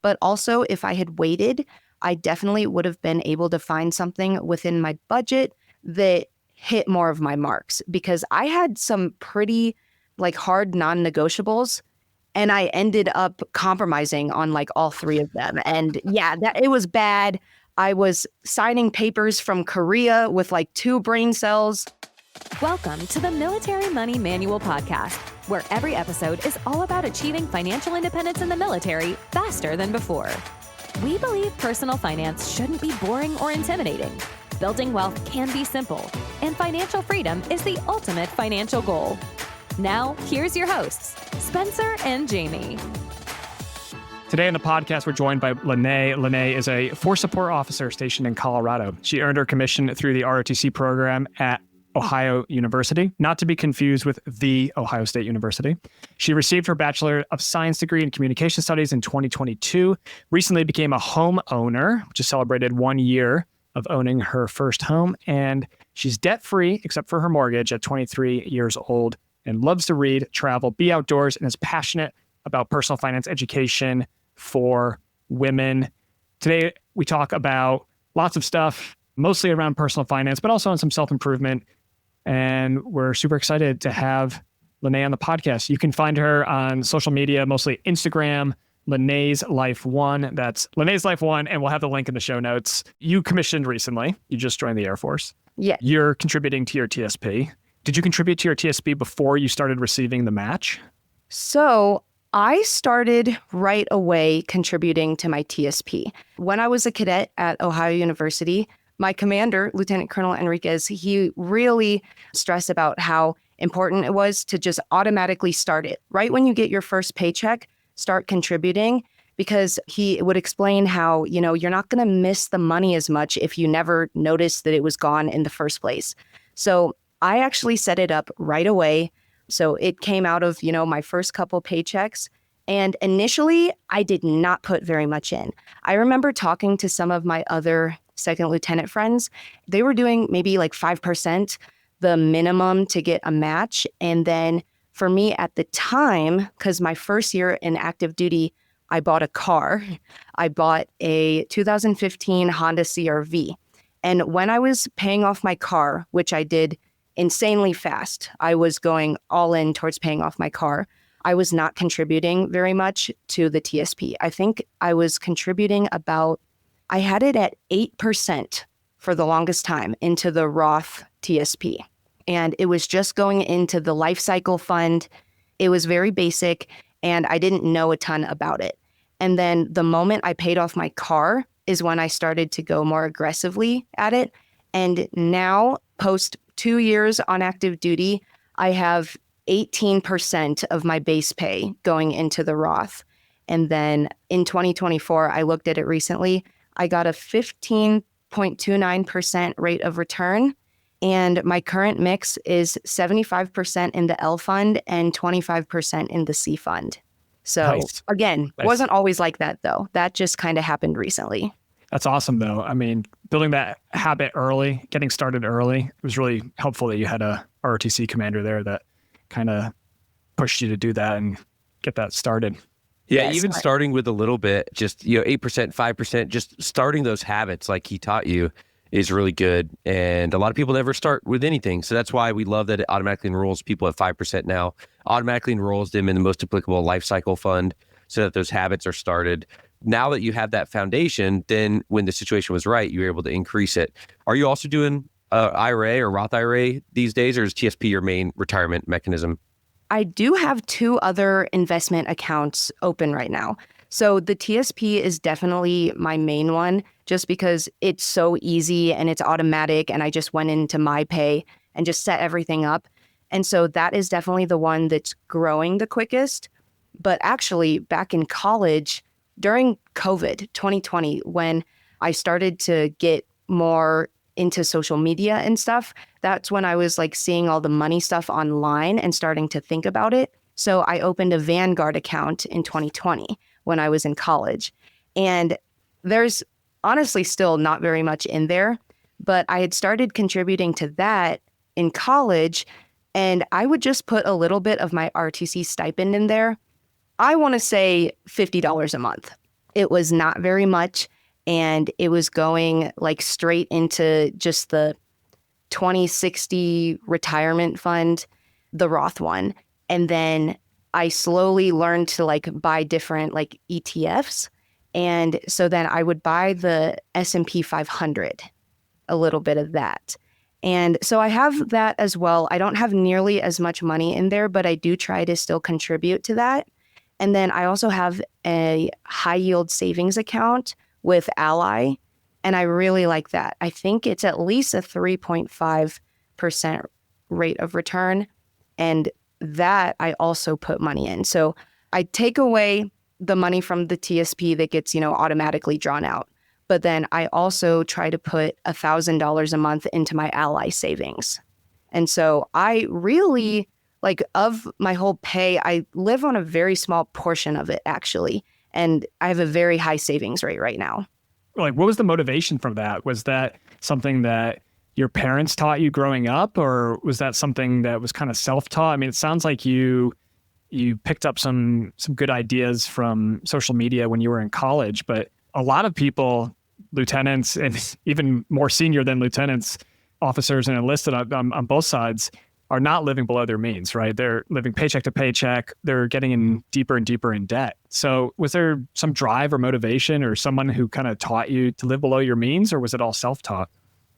But also, if I had waited, I definitely would have been able to find something within my budget that hit more of my marks, because I had some pretty hard non-negotiables, and I ended up compromising on all three of them. And yeah, that it was bad. I was signing papers from Korea with 2 brain cells. Welcome to the Military Money Manual Podcast, where every episode is all about achieving financial independence in the military faster than before. We believe personal finance shouldn't be boring or intimidating. Building wealth can be simple, and financial freedom is the ultimate financial goal. Now, here's your hosts, Spencer and Jamie. Today on the podcast, we're joined by Lanae. Lanae is a force support officer stationed in Colorado. She earned her commission through the ROTC program at Ohio University, not to be confused with the Ohio State University. She received her Bachelor of Science degree in Communication Studies in 2022, recently became a homeowner, which has celebrated 1 year of owning her first home, and she's debt-free except for her mortgage at 23 years old, and loves to read, travel, be outdoors, and is passionate about personal finance education for women. Today, we talk about lots of stuff, mostly around personal finance, but also on some self-improvement. And we're super excited to have Lanae on the podcast. You can find her on social media, mostly Instagram, Lanae's Life One. That's Lanae's Life One, and we'll have the link in the show notes. You commissioned recently. You just joined the Air Force. Yeah. You're contributing to your TSP. Did you contribute to your TSP before you started receiving the match? So I started right away contributing to my TSP. When I was a cadet at Ohio University, my commander, Lieutenant Colonel Enriquez, he really stressed about how important it was to just automatically start it. Right when you get your first paycheck, start contributing, because he would explain how, you're not going to miss the money as much if you never noticed that it was gone in the first place. So I actually set it up right away. So it came out of, my first couple paychecks. And initially, I did not put very much in. I remember talking to some of my other second lieutenant friends. They were doing maybe 5%, the minimum to get a match. And then for me at the time, because my first year in active duty, I bought a car. I bought a 2015 Honda CR-V. And when I was paying off my car, which I did insanely fast, I was going all in towards paying off my car, I was not contributing very much to the TSP. I think I was contributing I had it at 8% for the longest time into the Roth TSP. And it was just going into the life cycle fund. It was very basic, and I didn't know a ton about it. And then the moment I paid off my car is when I started to go more aggressively at it. And now, post 2 years on active duty, I have 18% of my base pay going into the Roth. And then in 2024, I looked at it recently, I got a 15.29% rate of return. And my current mix is 75% in the L fund and 25% in the C fund. So Nice. Again, Nice. Wasn't always like that though. That just kind of happened recently. That's awesome, though. I mean, building that habit early, getting started early, it was really helpful that you had a ROTC commander there that kind of pushed you to do that and get that started. Yeah, Yes, even starting with a little bit, just 8%, 5%, just starting those habits like he taught you is really good. And a lot of people never start with anything. So that's why we love that it automatically enrolls people at 5% now, automatically enrolls them in the most applicable life cycle fund so that those habits are started. Now that you have that foundation, then when the situation was right, you were able to increase it. Are you also doing IRA or Roth IRA these days, or is TSP your main retirement mechanism? I do have 2 other investment accounts open right now. So the TSP is definitely my main one, just because it's so easy and it's automatic, and I just went into my pay and just set everything up. And so that is definitely the one that's growing the quickest. But actually, back in college, during COVID 2020, when I started to get more into social media and stuff, that's when I was seeing all the money stuff online and starting to think about it. So I opened a Vanguard account in 2020 when I was in college. And there's honestly still not very much in there, but I had started contributing to that in college, and I would just put a little bit of my RTC stipend in there. I want to say $50 a month. It was not very much. And it was going like straight into just the 2060 retirement fund, the Roth one. And then I slowly learned to like buy different like ETFs. And so then I would buy the S&P 500, a little bit of that. And so I have that as well. I don't have nearly as much money in there, but I do try to still contribute to that. And then I also have a high yield savings account with Ally, and I really like that. I think it's at least a 3.5% rate of return, and that I also put money in. So I take away the money from the TSP that gets, automatically drawn out. But then I also try to put $1,000 a month into my Ally savings. And so I really, like, of my whole pay, I live on a very small portion of it, actually. And I have a very high savings rate right now. Like, what was the motivation from that? Was that something that your parents taught you growing up, or was that something that was kind of self-taught? I mean, it sounds like you picked up some good ideas from social media when you were in college, but a lot of people, lieutenants and even more senior than lieutenants, officers and enlisted on both sides, are not living below their means, right? They're living paycheck to paycheck. They're getting in deeper and deeper in debt. So was there some drive or motivation or someone who kind of taught you to live below your means, or was it all self-taught?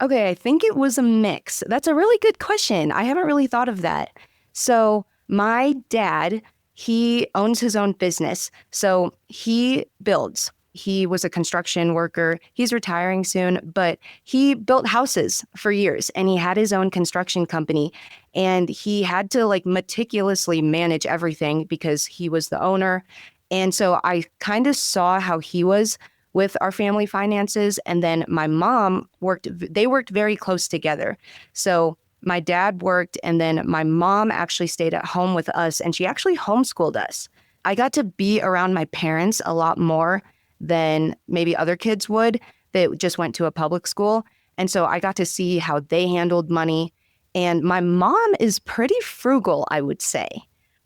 Okay, I think it was a mix. That's a really good question. I haven't really thought of that. So my dad, he owns his own business. So he builds. He was a construction worker. He's retiring soon, but he built houses for years and he had his own construction company, and he had to like meticulously manage everything because he was the owner. And so I kind of saw how he was with our family finances. And then my mom they worked very close together. So my dad worked, and then my mom actually stayed at home with us, and she actually homeschooled us. I got to be around my parents a lot more than maybe other kids would that just went to a public school. And so I got to see how they handled money. And my mom is pretty frugal, I would say.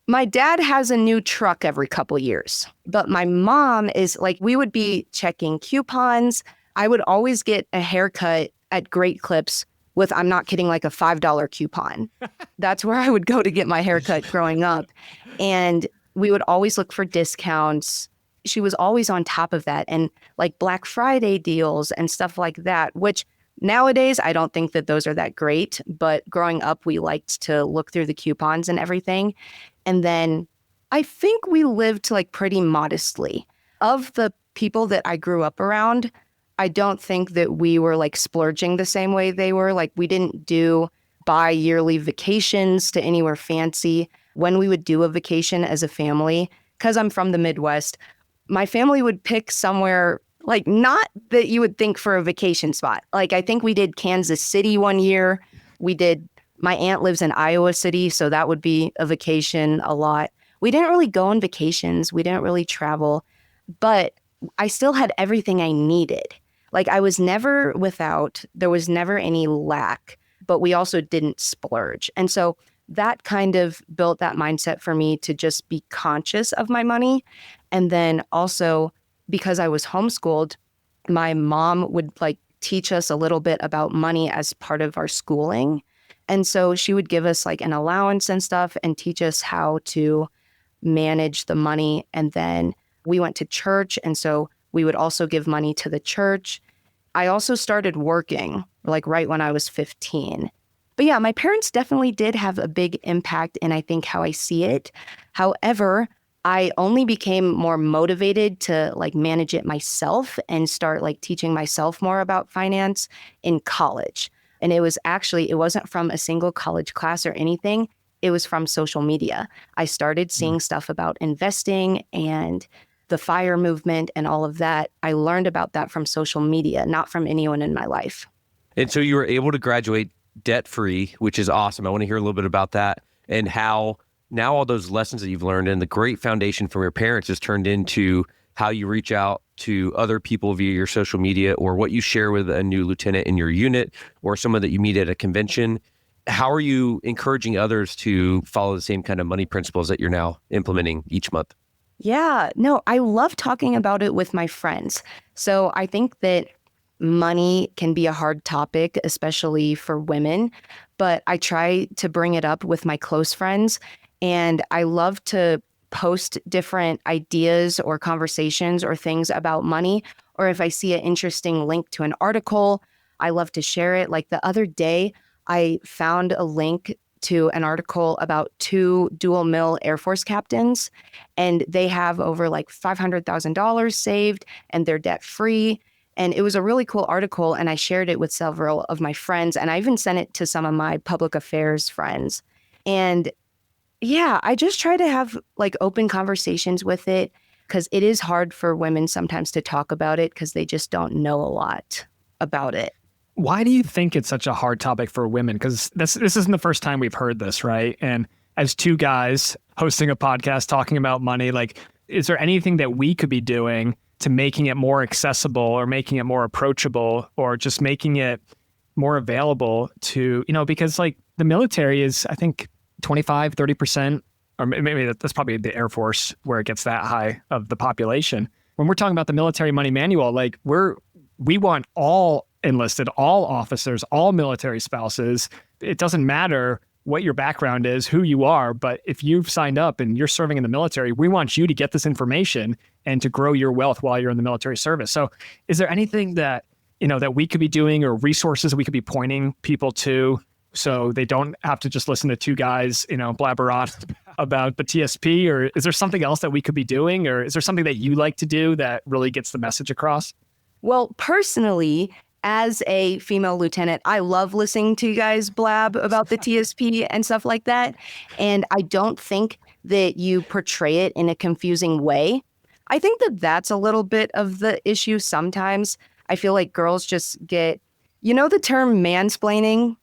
My dad has a new truck every couple years, but my mom is like, we would be checking coupons. I would always get a haircut at Great Clips with, I'm not kidding, like a $5 coupon. That's where I would go to get my haircut growing up. And we would always look for discounts. She was always on top of that, and like Black Friday deals and stuff like that, which nowadays I don't think that those are that great. But growing up, we liked to look through the coupons and everything. And then I think we lived like pretty modestly. Of the people that I grew up around, I don't think that we were like splurging the same way they were. Like, we didn't do bi-yearly vacations to anywhere fancy. When we would do a vacation as a family, because I'm from the Midwest, my family would pick somewhere like not that you would think for a vacation spot. Like, I think we did Kansas City one year. My aunt lives in Iowa City, so that would be a vacation a lot. We didn't really go on vacations. We didn't really travel, but I still had everything I needed. Like, I was never without, there was never any lack, but we also didn't splurge. And so that kind of built that mindset for me to just be conscious of my money. And then also, because I was homeschooled, my mom would like teach us a little bit about money as part of our schooling. And so she would give us like an allowance and stuff and teach us how to manage the money. And then we went to church, and so we would also give money to the church. I also started working like right when I was 15. But yeah, my parents definitely did have a big impact in, I think, how I see it. However, I only became more motivated to like manage it myself and start like teaching myself more about finance in college. And it wasn't from a single college class or anything. It was from social media. I started seeing stuff about investing and the FIRE movement and all of that. I learned about that from social media, not from anyone in my life. And so you were able to graduate debt-free, which is awesome. I want to hear a little bit about that and how now all those lessons that you've learned and the great foundation from your parents has turned into how you reach out to other people via your social media, or what you share with a new lieutenant in your unit or someone that you meet at a convention. How are you encouraging others to follow the same kind of money principles that you're now implementing each month? Yeah, no, I love talking about it with my friends. So I think that money can be a hard topic, especially for women, but I try to bring it up with my close friends. And I love to post different ideas or conversations or things about money. Or if I see an interesting link to an article, I love to share it. Like the other day, I found a link to an article about two dual mill Air Force captains, and they have over like $500,000 saved and they're debt free. And it was a really cool article, and I shared it with several of my friends, and I even sent it to some of my public affairs friends. And yeah, I just try to have like open conversations with it because it is hard for women sometimes to talk about it because they just don't know a lot about it. Why do you think it's such a hard topic for women? Because this isn't the first time we've heard this, right? And as two guys hosting a podcast talking about money, like, is there anything that we could be doing to making it more accessible or making it more approachable or just making it more available to, because like the military is, I think, 25, 30%, or maybe that's probably the Air Force where it gets that high of the population. When we're talking about the military money manual, like we want all enlisted, all officers, all military spouses. It doesn't matter what your background is, who you are, but if you've signed up and you're serving in the military, we want you to get this information and to grow your wealth while you're in the military service. So is there anything that, that we could be doing or resources we could be pointing people to so they don't have to just listen to two guys, blabber on about the TSP? Or is there something else that we could be doing? Or is there something that you like to do that really gets the message across? Well, personally, as a female lieutenant, I love listening to you guys blab about the TSP and stuff like that. And I don't think that you portray it in a confusing way. I think that that's a little bit of the issue sometimes. I feel like girls just get, the term mansplaining?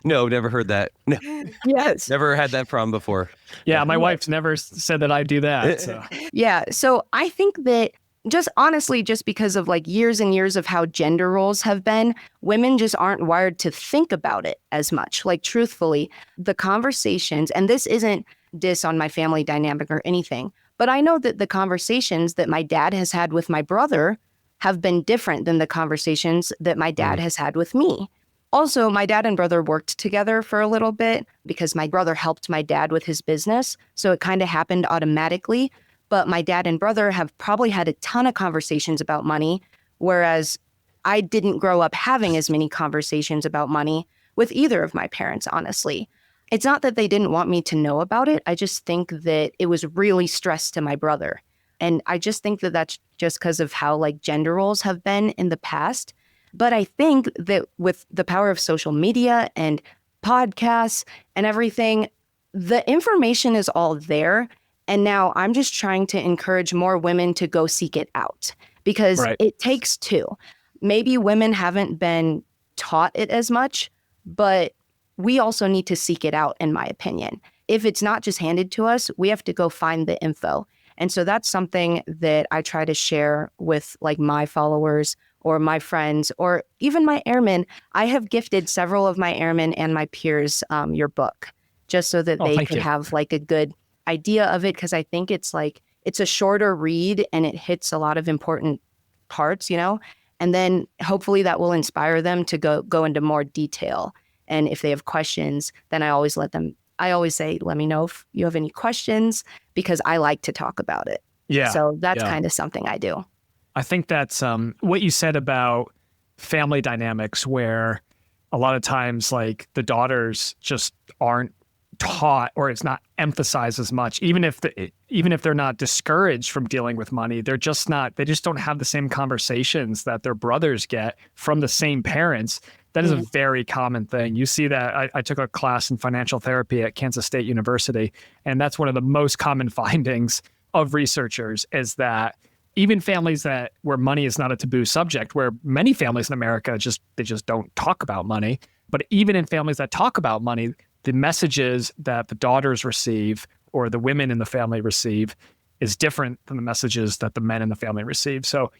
No, never heard that. No. Yes. Never had that problem before. Yeah, my wife's never said that I do that. So. Yeah, so I think that just honestly, just because of like years and years of how gender roles have been, women just aren't wired to think about it as much. Like truthfully, the conversations, and this isn't diss on my family dynamic or anything, but I know that the conversations that my dad has had with my brother have been different than the conversations that my dad has had with me. Also, my dad and brother worked together for a little bit because my brother helped my dad with his business. So it kind of happened automatically. But my dad and brother have probably had a ton of conversations about money, whereas I didn't grow up having as many conversations about money with either of my parents, honestly. It's not that they didn't want me to know about it. I just think that it was really stressed to my brother. And I just think that that's just because of how like gender roles have been in the past. But I think that with the power of social media and podcasts and everything, the information is all there. And now I'm just trying to encourage more women to go seek it out because It takes two. Maybe women haven't been taught it as much, but we also need to seek it out, in my opinion. If it's not just handed to us, we have to go find the info. And so that's something that I try to share with like my followers or my friends or even my airmen. I have gifted several of my airmen and my peers your book just so that they could have like a good idea of it, because I think it's a shorter read and it hits a lot of important parts, and then hopefully that will inspire them to go into more detail. And if they have questions, then I always say, let me know if you have any questions, because I like to talk about it. Yeah. So that's kind of something I do. I think that's what you said about family dynamics, where a lot of times like the daughters just aren't taught or it's not emphasized as much, even if they're not discouraged from dealing with money. They just don't have the same conversations that their brothers get from the same parents. That is a very common thing. You see that. I took a class in financial therapy at Kansas State University, and that's one of the most common findings of researchers is that even families where money is not a taboo subject, where many families in America just don't talk about money, but even in families that talk about money, the messages that the daughters receive or the women in the family receive is different than the messages that the men in the family receive. So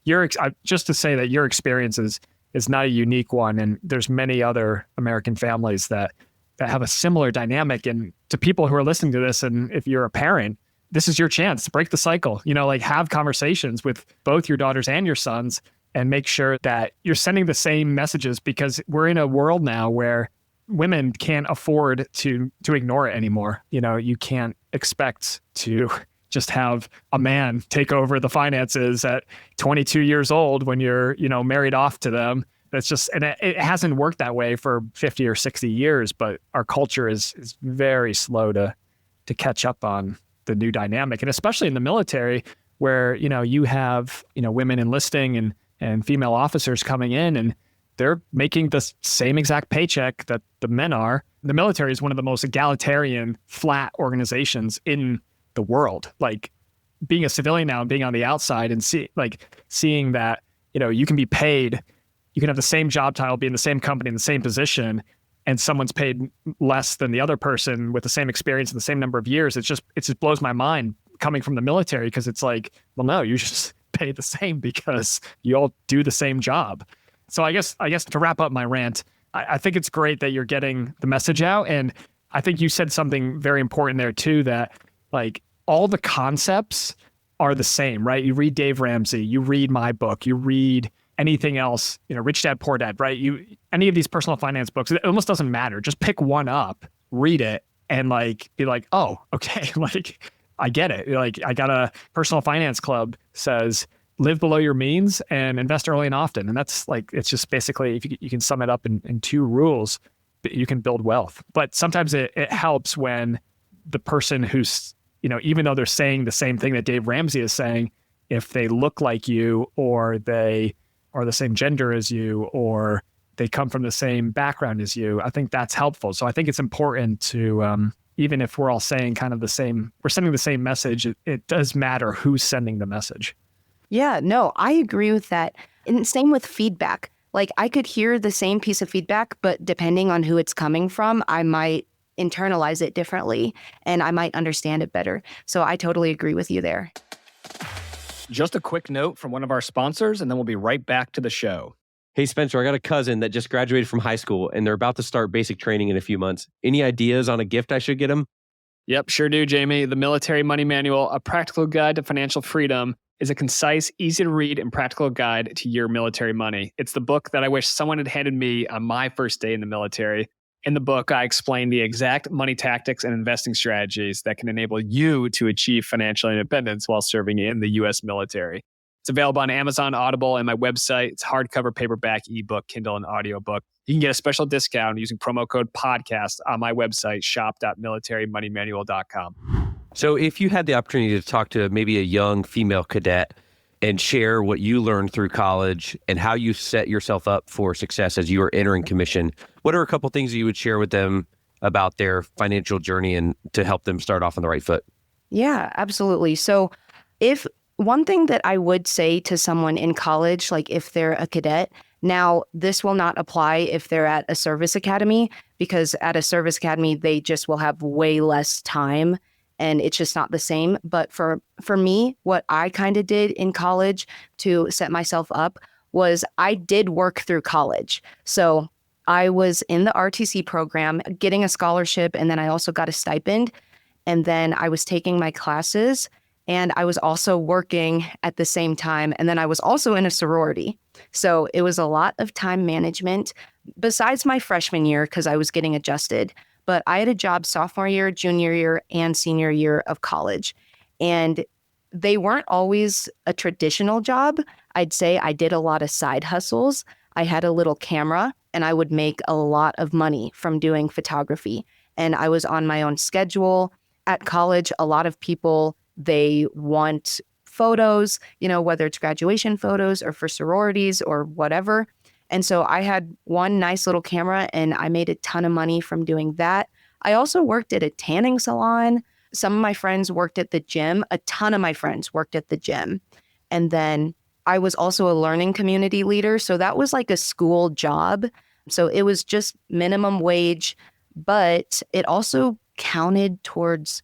just to say that your experience is not a unique one, and there's many other American families that have a similar dynamic. And to people who are listening to this, and if you're a parent, this is your chance to break the cycle, like have conversations with both your daughters and your sons and make sure that you're sending the same messages, because we're in a world now where women can't afford to ignore it anymore. You can't expect to just have a man take over the finances at 22 years old when you're, married off to them. That's just, and it hasn't worked that way for 50 or 60 years, but our culture is very slow to catch up on the new dynamic. And especially in the military where, you have, women enlisting and female officers coming in, and they're making the same exact paycheck that the men are. The military is one of the most egalitarian, flat organizations in the world. Like being a civilian now and being on the outside and seeing that, you can be paid, you can have the same job title, be in the same company, in the same position, and someone's paid less than the other person with the same experience and the same number of years. It just blows my mind coming from the military, because it's like, well, no, you just pay the same because you all do the same job. So I guess to wrap up my rant, I think it's great that you're getting the message out. And I think you said something very important there too, that like all the concepts are the same, right? You read Dave Ramsey, you read my book, you read anything else, Rich Dad, Poor Dad, right? Any of these personal finance books, it almost doesn't matter. Just pick one up, read it, and be like, oh, okay, I get it. I got a personal finance club says, live below your means and invest early and often. And that's it's just basically, if you can sum it up in 2 rules, you can build wealth. But sometimes it helps when the person who's, even though they're saying the same thing that Dave Ramsey is saying, if they look like you, or they are the same gender as you, or they come from the same background as you, I think that's helpful. So I think it's important to, even if we're all saying kind of the same, we're sending the same message, it does matter who's sending the message. Yeah, no, I agree with that. And same with feedback. I could hear the same piece of feedback, but depending on who it's coming from, I might internalize it differently and I might understand it better. So I totally agree with you there. Just a quick note from one of our sponsors, and then we'll be right back to the show. Hey, Spencer, I got a cousin that just graduated from high school and they're about to start basic training in a few months. Any ideas on a gift I should get him? Yep, sure do, Jamie. The Military Money Manual, A Practical Guide to Financial Freedom, is a concise, easy to read, and practical guide to your military money. It's the book that I wish someone had handed me on my first day in the military. In the book, I explain the exact money tactics and investing strategies that can enable you to achieve financial independence while serving in the U.S. military. It's available on Amazon, Audible, and my website. It's hardcover, paperback, ebook, Kindle, and audiobook. You can get a special discount using promo code podcast on my website, shop.militarymoneymanual.com. So if you had the opportunity to talk to maybe a young female cadet and share what you learned through college and how you set yourself up for success as you were entering commission, what are a couple things that you would share with them about their financial journey and to help them start off on the right foot? Yeah, absolutely. So if one thing that I would say to someone in college, if they're a cadet, now this will not apply if they're at a service academy, because at a service academy, they just will have way less time and it's just not the same. But for me, what I kind of did in college to set myself up was I did work through college. So I was in the ROTC program, getting a scholarship, and then I also got a stipend. And then I was taking my classes, and I was also working at the same time. And then I was also in a sorority. So it was a lot of time management besides my freshman year, because I was getting adjusted. But I had a job sophomore year, junior year, and senior year of college. And they weren't always a traditional job. I'd say I did a lot of side hustles. I had a little camera, and I would make a lot of money from doing photography. And I was on my own schedule. At college, a lot of people, they want photos, whether it's graduation photos or for sororities or whatever. And so I had one nice little camera and I made a ton of money from doing that. I also worked at a tanning salon. Some of my friends worked at the gym. A ton of my friends worked at the gym. And then I was also a learning community leader. So that was like a school job. So it was just minimum wage, but it also counted towards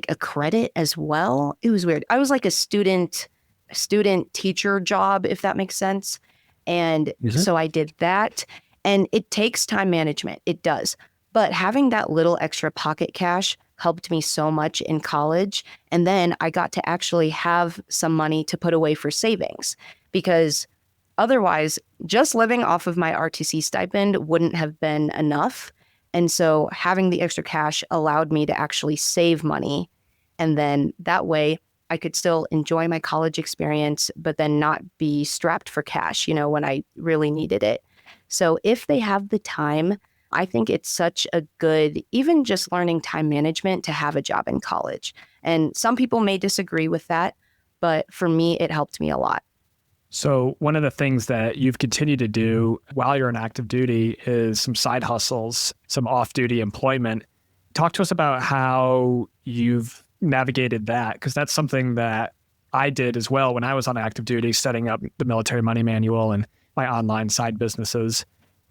a credit as well. It was weird. I was like a student teacher job, if that makes sense. And so I did that. And it takes time management. It does. But having that little extra pocket cash helped me so much in college. And then I got to actually have some money to put away for savings, because otherwise, just living off of my RTC stipend wouldn't have been enough. And so having the extra cash allowed me to actually save money. And then that way I could still enjoy my college experience, but then not be strapped for cash, when I really needed it. So if they have the time, I think it's such a good, even just learning time management, to have a job in college. And some people may disagree with that, but for me, it helped me a lot. So one of the things that you've continued to do while you're on active duty is some side hustles, some off-duty employment. Talk to us about how you've navigated that, because that's something that I did as well when I was on active duty, setting up the Military Money Manual and my online side businesses.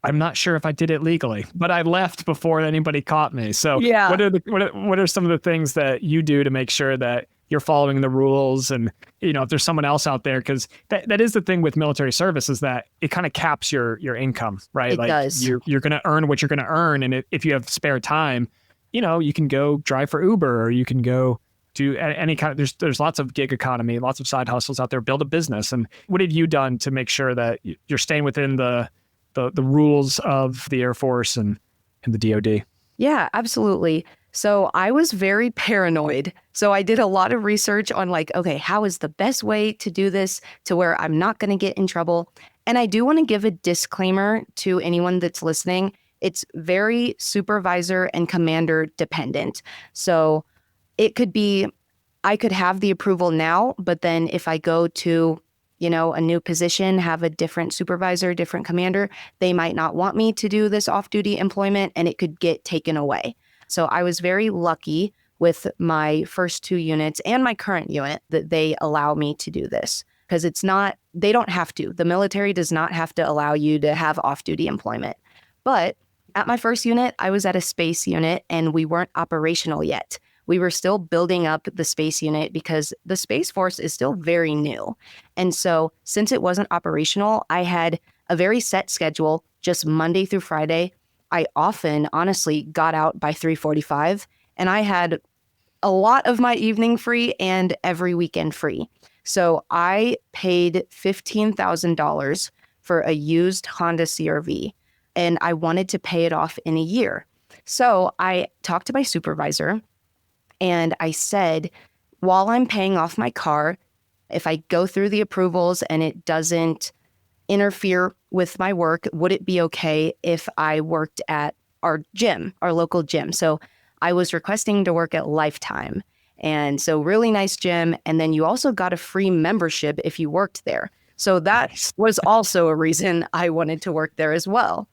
I'm not sure if I did it legally, but I left before anybody caught me. So Yeah. What are some of the things that you do to make sure that you're following the rules? And, if there's someone else out there, because that is the thing with military service, is that it kind of caps your income, right? It does. You're going to earn what you're going to earn. And if you have spare time, you can go drive for Uber, or you can go do any kind of, there's lots of gig economy, lots of side hustles out there, build a business. And what have you done to make sure that you're staying within the rules of the Air Force and the DoD? Yeah, absolutely. So I was very paranoid. So I did a lot of research on okay, how is the best way to do this to where I'm not going to get in trouble? And I do want to give a disclaimer to anyone that's listening. It's very supervisor and commander dependent. So it could be, I could have the approval now, but then if I go to a new position, have a different supervisor, different commander, they might not want me to do this off-duty employment, and it could get taken away. So I was very lucky with my first 2 units and my current unit that they allow me to do this, because they don't have to. The military does not have to allow you to have off-duty employment. But at my first unit, I was at a space unit and we weren't operational yet. We were still building up the space unit because the Space Force is still very new. And so since it wasn't operational, I had a very set schedule, just Monday through Friday. I often, honestly, got out by 3:45, and I had a lot of my evening free and every weekend free. So I paid $15,000 for a used Honda CR-V, and I wanted to pay it off in a year. So I talked to my supervisor, and I said, while I'm paying off my car, if I go through the approvals and it doesn't interfere with my work, would it be okay if I worked at our gym, our local gym? So I was requesting to work at Lifetime. And so really nice gym. And then you also got a free membership if you worked there. So that was also a reason I wanted to work there as well.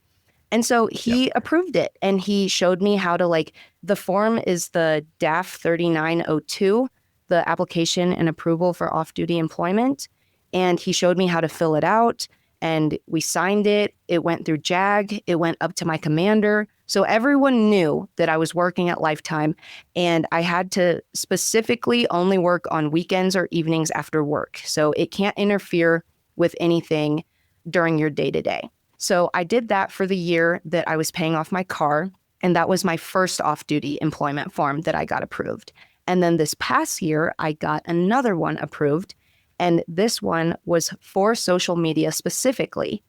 And so he approved it, and he showed me how to the form is the DAF 3902, the application and approval for off-duty employment. And he showed me how to fill it out, and we signed it. It went through JAG. It went up to my commander. So everyone knew that I was working at Lifetime, and I had to specifically only work on weekends or evenings after work. So it can't interfere with anything during your day-to-day. So I did that for the year that I was paying off my car, and that was my first off-duty employment form that I got approved. And then this past year, I got another one approved, and this one was for social media specifically.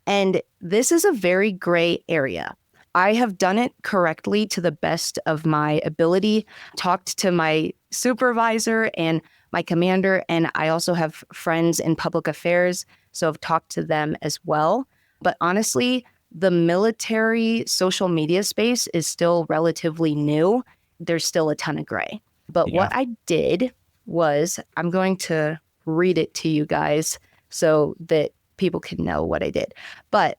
And this is a very gray area. I have done it correctly to the best of my ability, talked to my supervisor and my commander, and I also have friends in public affairs, so I've talked to them as well. But honestly, the military social media space is still relatively new. There's still a ton of gray. But what I did was, I'm going to read it to you guys so that people can know what I did. But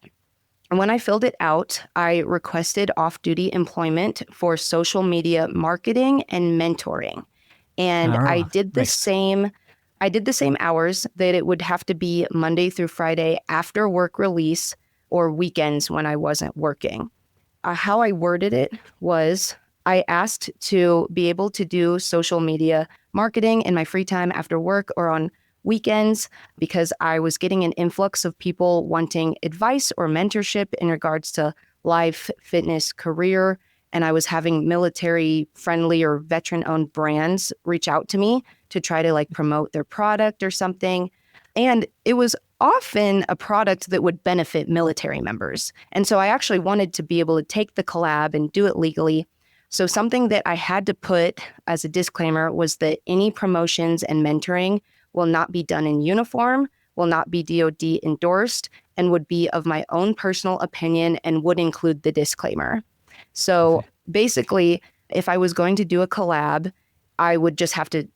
when I filled it out, I requested off-duty employment for social media marketing and mentoring. And I did the same hours, that it would have to be Monday through Friday after work release or weekends when I wasn't working. How I worded it was, I asked to be able to do social media marketing in my free time after work or on weekends, because I was getting an influx of people wanting advice or mentorship in regards to life, fitness, career. and I was having military friendly or veteran owned brands reach out to me to try to like promote their product or something. And it was often a product that would benefit military members. And so I actually wanted to be able to take the collab and do it legally. So something that I had to put as a disclaimer was that any promotions and mentoring will not be done in uniform, will not be DoD endorsed, and would be of my own personal opinion and would include the disclaimer. So basically, if I was going to do a collab, I would just have to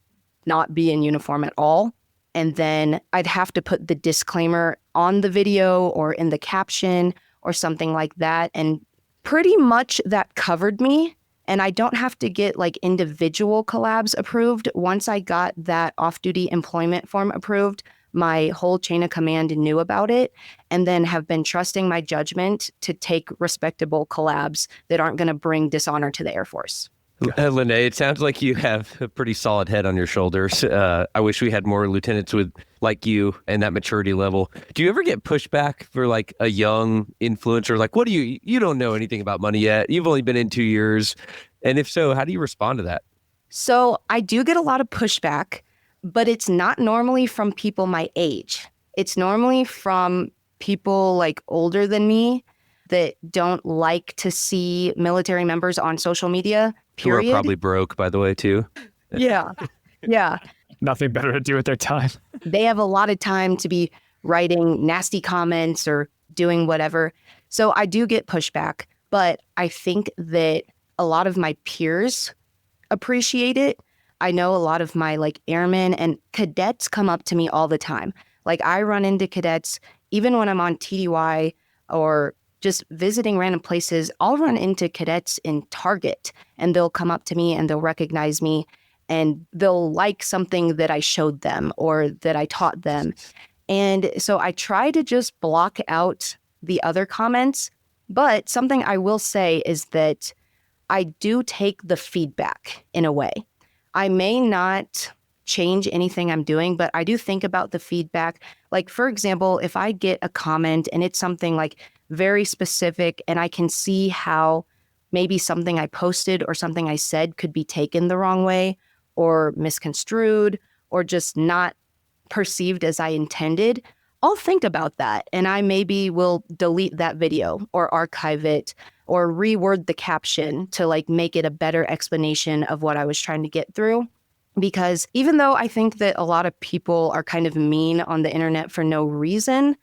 not be in uniform at all. And then I'd have to put the disclaimer on the video or in the caption or something like that. And pretty much that covered me. And I don't have to get like individual collabs approved. Once I got that off-duty employment form approved, my whole chain of command knew about it and then have been trusting my judgment to take respectable collabs that aren't going to bring dishonor to the Air Force. Lanae, it sounds like you have a pretty solid head on your shoulders. I wish we had more lieutenants with like you and that maturity level. Do you ever get pushback for like a young influencer? Like, you don't know anything about money yet. You've only been in 2 years. And if so, how do you respond to that? So I do get a lot of pushback, but it's not normally from people my age. It's normally from people like older than me that don't like to see military members on social media, period. Who are probably broke, by the way, too. Yeah. Nothing better to do with their time. They have a lot of time to be writing nasty comments or doing whatever. So I do get pushback, but I think that a lot of my peers appreciate it. I know a lot of my like airmen and cadets come up to me all the time. Like I run into cadets, even when I'm on TDY or just visiting random places, I'll run into cadets in Target and they'll come up to me and they'll recognize me and they'll like something that I showed them or that I taught them. And so I try to just block out the other comments. But something I will say is that I do take the feedback in a way. I may not change anything I'm doing, but I do think about the feedback. Like, for example, if I get a comment and it's something like very specific and I can see how maybe something I posted or something I said could be taken the wrong way or misconstrued or just not perceived as I intended, I'll think about that. And I maybe will delete that video or archive it or reword the caption to like make it a better explanation of what I was trying to get through. Because even though I think that a lot of people are kind of mean on the internet for no reason,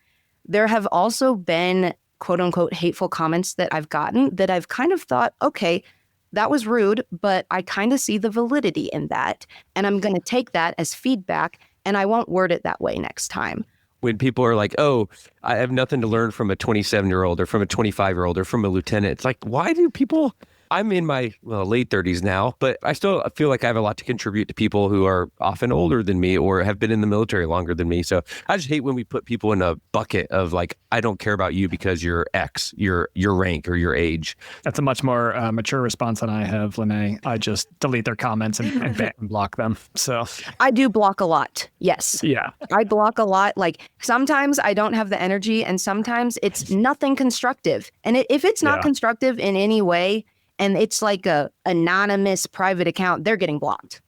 there have also been quote unquote hateful comments that I've gotten that I've kind of thought, okay, that was rude, but I kind of see the validity in that. And I'm going to take that as feedback and I won't word it that way next time. When people are like, oh, I have nothing to learn from a 27-year-old or from a 25-year-old or from a lieutenant. It's like, why do people... I'm in my late 30s now, but I still feel like I have a lot to contribute to people who are often older than me or have been in the military longer than me. So I just hate when we put people in a bucket of like, I don't care about you because you're X, your rank or your age. That's a much more mature response than I have, Lanae. I just delete their comments and block them. So I do block a lot. Yes. Yeah. I block a lot. Like sometimes I don't have the energy and sometimes it's nothing constructive. And if it's not constructive in any way, and it's like a anonymous private account, they're getting blocked.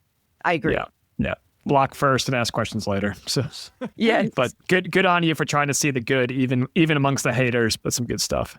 I agree. Yeah. Block first and ask questions later. So yeah. But good on you for trying to see the good, even amongst the haters, but some good stuff.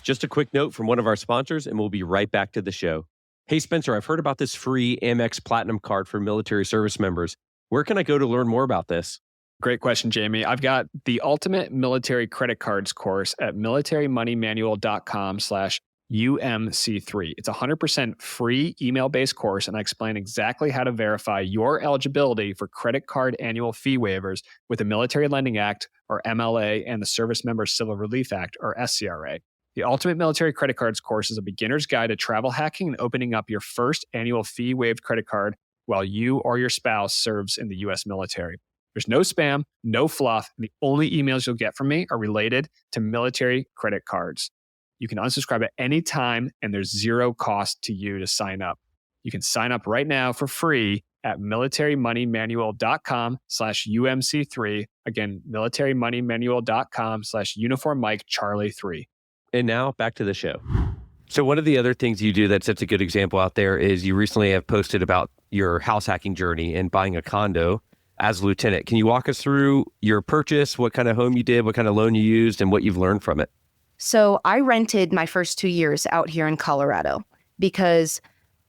Just a quick note from one of our sponsors, and we'll be right back to the show. Hey, Spencer, I've heard about this free Amex Platinum card for military service members. Where can I go to learn more about this? Great question, Jamie. I've got the Ultimate Military Credit Cards course at militarymoneymanual.com/UMC3. It's a 100% free email-based course, and I explain exactly how to verify your eligibility for credit card annual fee waivers with the Military Lending Act, or MLA, and the Service Members Civil Relief Act, or SCRA. The Ultimate Military Credit Cards course is a beginner's guide to travel hacking and opening up your first annual fee-waived credit card while you or your spouse serves in the U.S. military. There's no spam, no fluff, and the only emails you'll get from me are related to military credit cards. You can unsubscribe at any time, and there's zero cost to you to sign up. You can sign up right now for free at militarymoneymanual.com/UMC3. Again, militarymoneymanual.com/uniform Mike Charlie 3. And now back to the show. So one of the other things you do that sets a good example out there is you recently have posted about your house hacking journey and buying a condo as a lieutenant. Can you walk us through your purchase, what kind of home you did, what kind of loan you used, and what you've learned from it? So I rented my first 2 years out here in Colorado because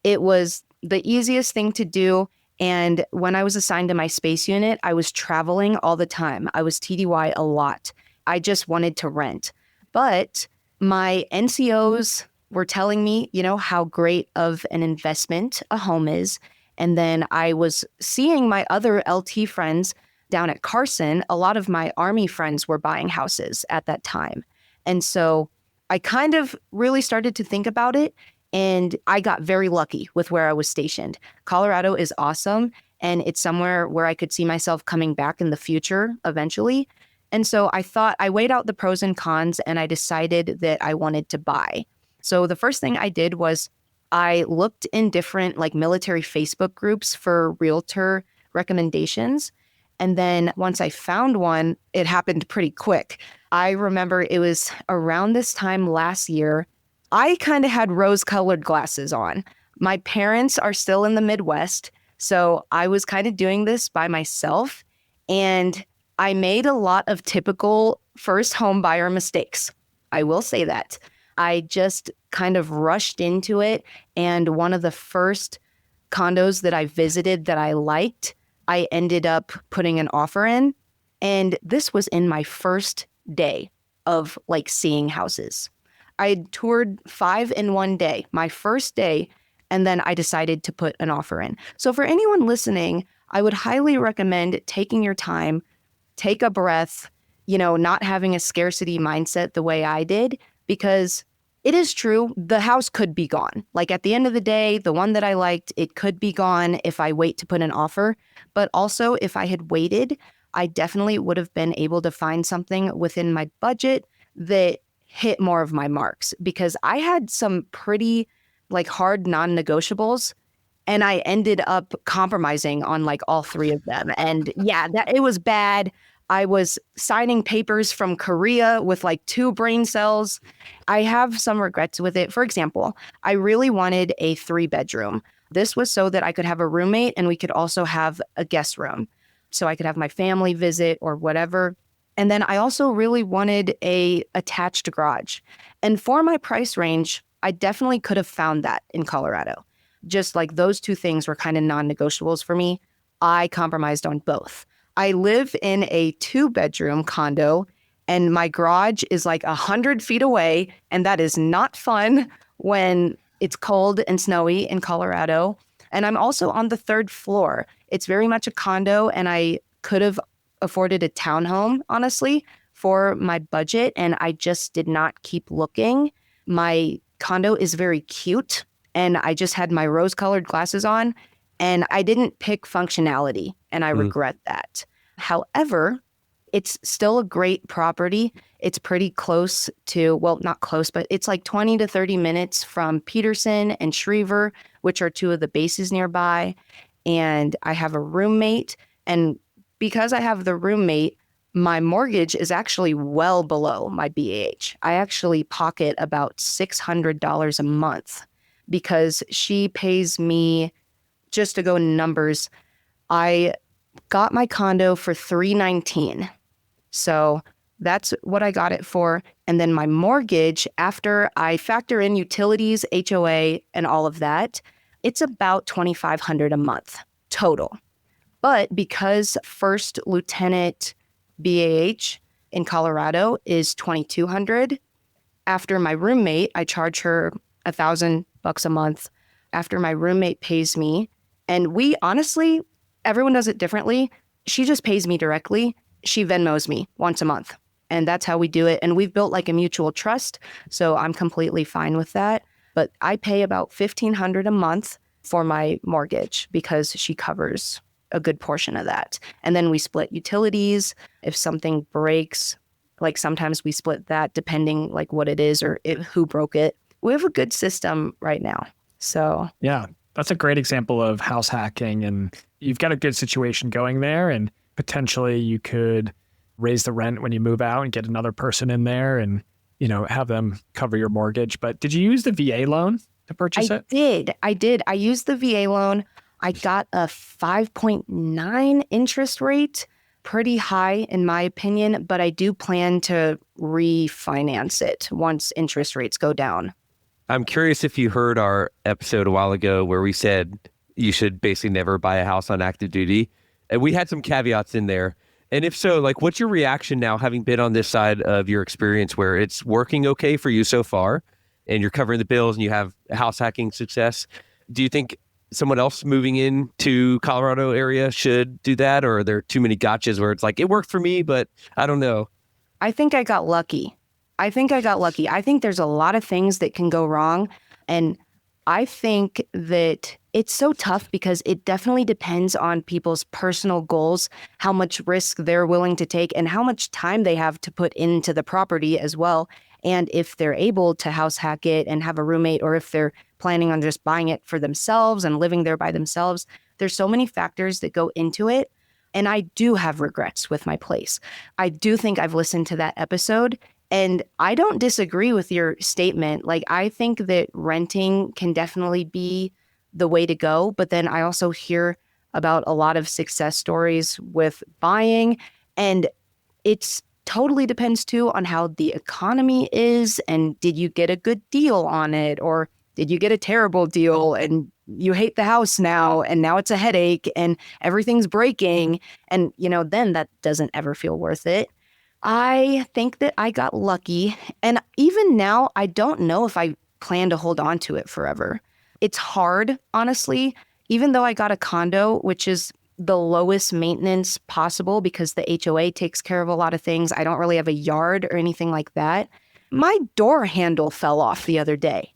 it was the easiest thing to do. And when I was assigned to my space unit, I was traveling all the time. I was TDY a lot. I just wanted to rent. But my NCOs were telling me, how great of an investment a home is. And then I was seeing my other LT friends down at Carson. A lot of my Army friends were buying houses at that time. And so I kind of really started to think about it. And I got very lucky with where I was stationed. Colorado is awesome. And it's somewhere where I could see myself coming back in the future eventually. And so I weighed out the pros and cons, and I decided that I wanted to buy. So the first thing I did was I looked in different military Facebook groups for realtor recommendations. And then once I found one, it happened pretty quick. I remember it was around this time last year. I kind of had rose-colored glasses on. My parents are still in the Midwest, so I was kind of doing this by myself. And I made a lot of typical first home buyer mistakes. I will say that. I just kind of rushed into it. And one of the first condos that I visited that I liked, I ended up putting an offer in. And this was in my first day of seeing houses. I toured 5 in one day, my first day, and then I decided to put an offer in. So for anyone listening, I would highly recommend taking your time, take a breath, not having a scarcity mindset the way I did, because it is true, the house could be gone. At the end of the day, the one that I liked, it could be gone if I wait to put an offer. But also, if I had waited, I definitely would have been able to find something within my budget that hit more of my marks, because I had some pretty hard non-negotiables, and I ended up compromising on all 3 of them. And yeah, it was bad. I was signing papers from Korea with 2 brain cells. I have some regrets with it. For example, I really wanted a 3-bedroom. This was so that I could have a roommate and we could also have a guest room. So I could have my family visit or whatever. And then I also really wanted a attached garage. And for my price range, I definitely could have found that in Colorado. Just those 2 things were kind of non-negotiables for me. I compromised on both. I live in a 2-bedroom condo, and my garage is 100 feet away, and that is not fun when it's cold and snowy in Colorado. And I'm also on the 3rd floor. It's very much a condo, and I could have afforded a townhome, honestly, for my budget, and I just did not keep looking. My condo is very cute, and I just had my rose-colored glasses on, and I didn't pick functionality, and I regret that. However, it's still a great property. It's pretty close to, well, not close, but it's 20 to 30 minutes from Peterson and Schriever, which are 2 of the bases nearby. And I have a roommate. And because I have the roommate, my mortgage is actually well below my BAH. I actually pocket about $600 a month because she pays me, just to go in numbers, I got my condo for $319. So that's what I got it for. And then my mortgage, after I factor in utilities, HOA, and all of that, it's about $2,500 a month total. But because first lieutenant BAH in Colorado is $2,200, after my roommate, I charge her $1,000 a month. After my roommate pays me, and we honestly, everyone does it differently. She just pays me directly. She Venmos me once a month. And that's how we do it. And we've built a mutual trust. So I'm completely fine with that. But I pay about $1,500 a month for my mortgage because she covers a good portion of that. And then we split utilities. If something breaks, sometimes we split that depending what it is or who broke it. We have a good system right now. So yeah, that's a great example of house hacking, and you've got a good situation going there, and potentially you could raise the rent when you move out and get another person in there. And have them cover your mortgage. But did you use the VA loan to purchase it? I did. I used the VA loan. I got a 5.9 interest rate, pretty high in my opinion, but I do plan to refinance it once interest rates go down. I'm curious if you heard our episode a while ago where we said you should basically never buy a house on active duty. And we had some caveats in there. And if so, like, what's your reaction now, having been on this side of your experience where it's working okay for you so far and you're covering the bills and you have house hacking success? Do you think someone else moving into Colorado area should do that? Or are there too many gotchas where it's like, it worked for me, but I don't know? I think I got lucky. I think there's a lot of things that can go wrong. And I think that it's so tough because it definitely depends on people's personal goals, how much risk they're willing to take and how much time they have to put into the property as well. And if they're able to house hack it and have a roommate, or if they're planning on just buying it for themselves and living there by themselves, there's so many factors that go into it. And I do have regrets with my place. I do think I've listened to that episode. And I don't disagree with your statement. Like, I think that renting can definitely be the way to go. But then I also hear about a lot of success stories with buying. And it's totally depends too on how the economy is. And did you get a good deal on it? Or did you get a terrible deal and you hate the house now and now it's a headache and everything's breaking? And, then that doesn't ever feel worth it. I think that I got lucky. And even now, I don't know if I plan to hold on to it forever. It's hard, honestly, even though I got a condo, which is the lowest maintenance possible because the HOA takes care of a lot of things. I don't really have a yard or anything like that. My door handle fell off the other day.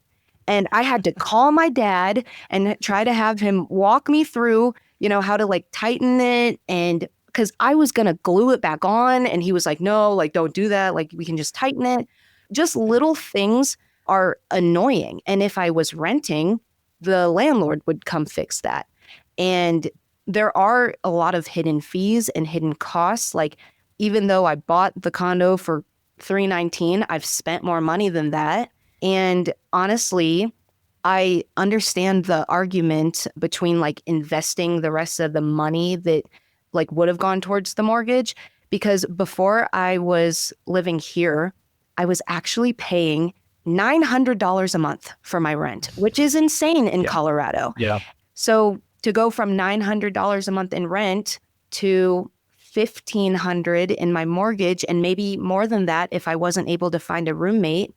And I had to call my dad and try to have him walk me through, how to tighten it, and because I was going to glue it back on. And he was like, no, don't do that. We can just tighten it. Just little things are annoying. And if I was renting, the landlord would come fix that. And there are a lot of hidden fees and hidden costs. Even though I bought the condo for $319, I've spent more money than that. And honestly, I understand the argument between investing the rest of the money that would have gone towards the mortgage, because before I was living here, I was actually paying $900 a month for my rent, which is insane in Colorado. Yeah. So to go from $900 a month in rent to $1,500 in my mortgage, and maybe more than that if I wasn't able to find a roommate,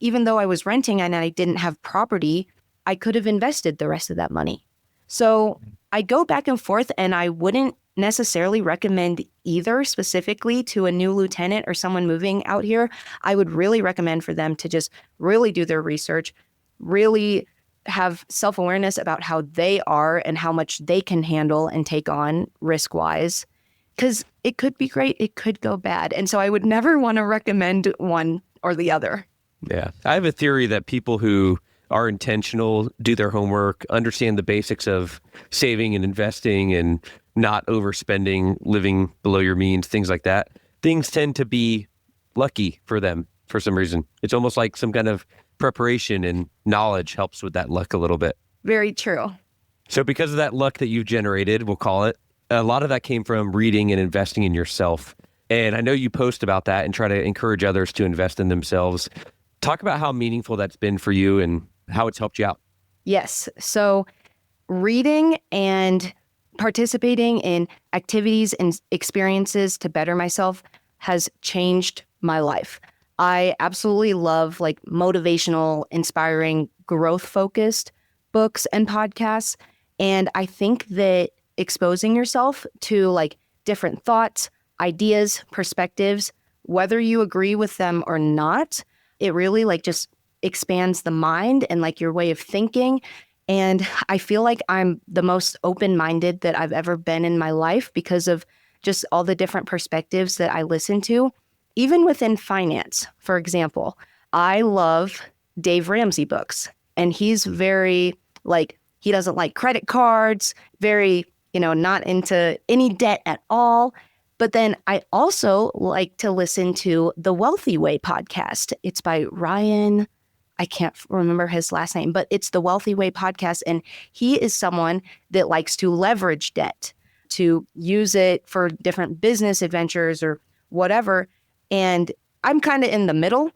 even though I was renting and I didn't have property, I could have invested the rest of that money. So I go back and forth, and I wouldn't necessarily recommend either specifically to a new lieutenant or someone moving out here. I would really recommend for them to just really do their research, really have self-awareness about how they are and how much they can handle and take on risk-wise, because it could be great, it could go bad. And so I would never want to recommend one or the other. Yeah. I have a theory that people who are intentional, do their homework, understand the basics of saving and investing and not overspending, living below your means, things like that, things tend to be lucky for them for some reason. It's almost like some kind of preparation, and knowledge helps with that luck a little bit. Very true. So because of that luck that you've generated, we'll call it, a lot of that came from reading and investing in yourself. And I know you post about that and try to encourage others to invest in themselves. Talk about how meaningful that's been for you and how it's helped you out. Yes. So reading and participating in activities and experiences to better myself has changed my life. I absolutely love motivational, inspiring, growth-focused books and podcasts. And I think that exposing yourself to different thoughts, ideas, perspectives, whether you agree with them or not, it really just expands the mind and your way of thinking. And I feel like I'm the most open-minded that I've ever been in my life because of just all the different perspectives that I listen to. Even within finance, for example, I love Dave Ramsey books. And he's very he doesn't like credit cards, very, not into any debt at all. But then I also like to listen to the Wealthy Way podcast. It's by Ryan. I can't remember his last name, but it's the Wealthy Way podcast. And he is someone that likes to leverage debt, to use it for different business adventures or whatever. And I'm kind of in the middle,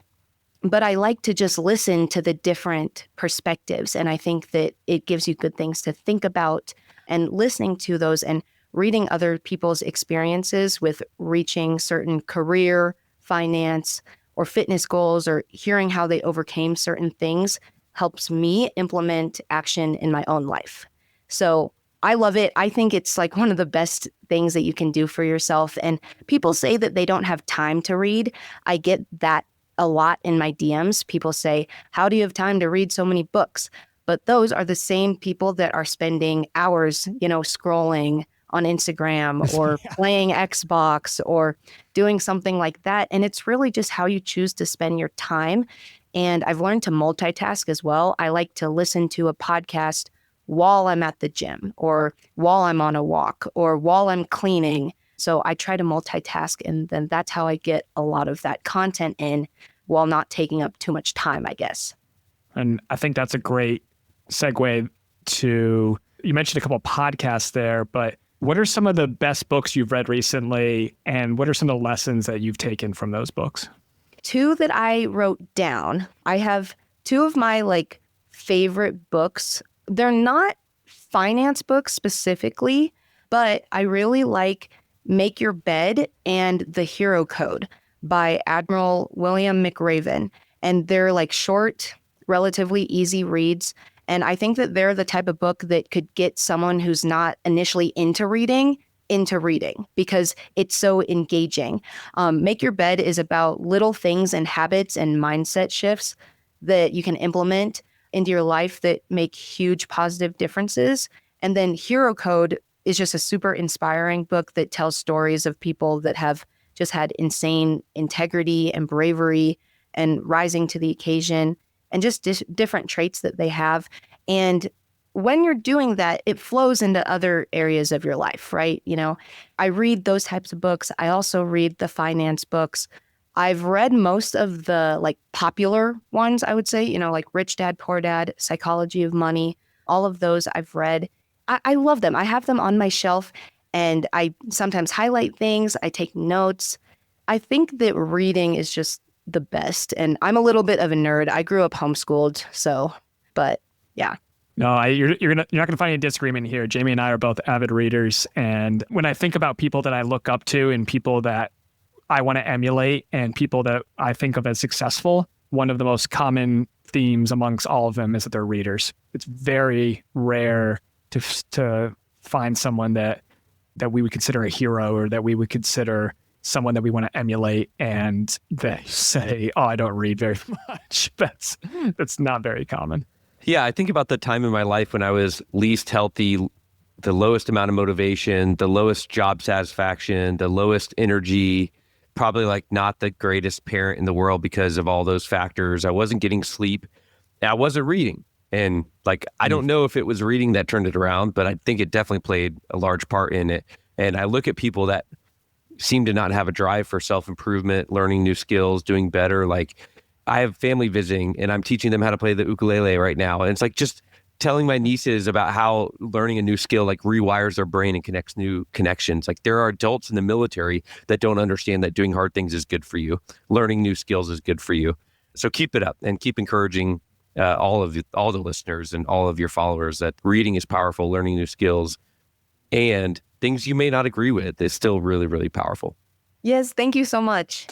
but I like to just listen to the different perspectives. And I think that it gives you good things to think about, and listening to those and reading other people's experiences with reaching certain career, finance, or fitness goals, or hearing how they overcame certain things helps me implement action in my own life. So I love it. I think it's like one of the best things that you can do for yourself. And people say that they don't have time to read. I get that a lot in my DMs. People say, how do you have time to read so many books? But those are the same people that are spending hours, scrolling on Instagram or playing Xbox or doing something like that. And it's really just how you choose to spend your time. And I've learned to multitask as well. I like to listen to a podcast while I'm at the gym, or while I'm on a walk, or while I'm cleaning. So I try to multitask, and then that's how I get a lot of that content in while not taking up too much time, I guess. And I think that's a great segue to, you mentioned a couple of podcasts there, but what are some of the best books you've read recently, and what are some of the lessons that you've taken from those books? 2 that I wrote down. I have 2 of my favorite books. They're not finance books specifically, but I really like Make Your Bed and The Hero Code by Admiral William McRaven. And they're short, relatively easy reads. And I think that they're the type of book that could get someone who's not initially into reading because it's so engaging. Make Your Bed is about little things and habits and mindset shifts that you can implement into your life that make huge positive differences. And then Hero Code is just a super inspiring book that tells stories of people that have just had insane integrity and bravery and rising to the occasion, and just different traits that they have. And when you're doing that, it flows into other areas of your life, right? I read those types of books. I also read the finance books. I've read most of the popular ones, I would say, like Rich Dad, Poor Dad, Psychology of Money. All of those I've read. I love them. I have them on my shelf, and I sometimes highlight things. I take notes. I think that reading is just the best. And I'm a little bit of a nerd. I grew up homeschooled, but yeah. No, you're not going to find any disagreement here. Jamie and I are both avid readers. And when I think about people that I look up to and people that I want to emulate and people that I think of as successful, one of the most common themes amongst all of them is that they're readers. It's very rare to find someone that we would consider a hero, or that we would consider someone that we want to emulate, and they say, "Oh, I don't read very much." That's not very common. Yeah, I think about the time in my life when I was least healthy, the lowest amount of motivation, the lowest job satisfaction, the lowest energy, probably not the greatest parent in the world because of all those factors. I wasn't getting sleep. I wasn't reading. And I don't know if it was reading that turned it around, but I think it definitely played a large part in it. And I look at people that seem to not have a drive for self-improvement, learning new skills, doing better. I have family visiting, and I'm teaching them how to play the ukulele right now. And it's just telling my nieces about how learning a new skill rewires their brain and connects new connections. There are adults in the military that don't understand that doing hard things is good for you. Learning new skills is good for you. So keep it up and keep encouraging all the listeners and all of your followers that reading is powerful, learning new skills, and things you may not agree with is still really, really powerful. Yes, thank you so much.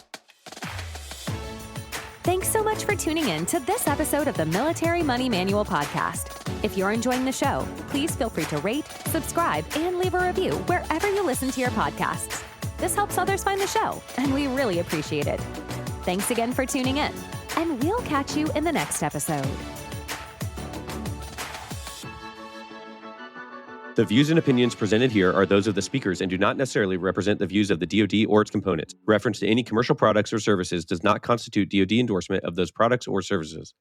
Thanks so much for tuning in to this episode of the Military Money Manual podcast. If you're enjoying the show, please feel free to rate, subscribe, and leave a review wherever you listen to your podcasts. This helps others find the show, and we really appreciate it. Thanks again for tuning in, and we'll catch you in the next episode. The views and opinions presented here are those of the speakers and do not necessarily represent the views of the DoD or its components. Reference to any commercial products or services does not constitute DoD endorsement of those products or services.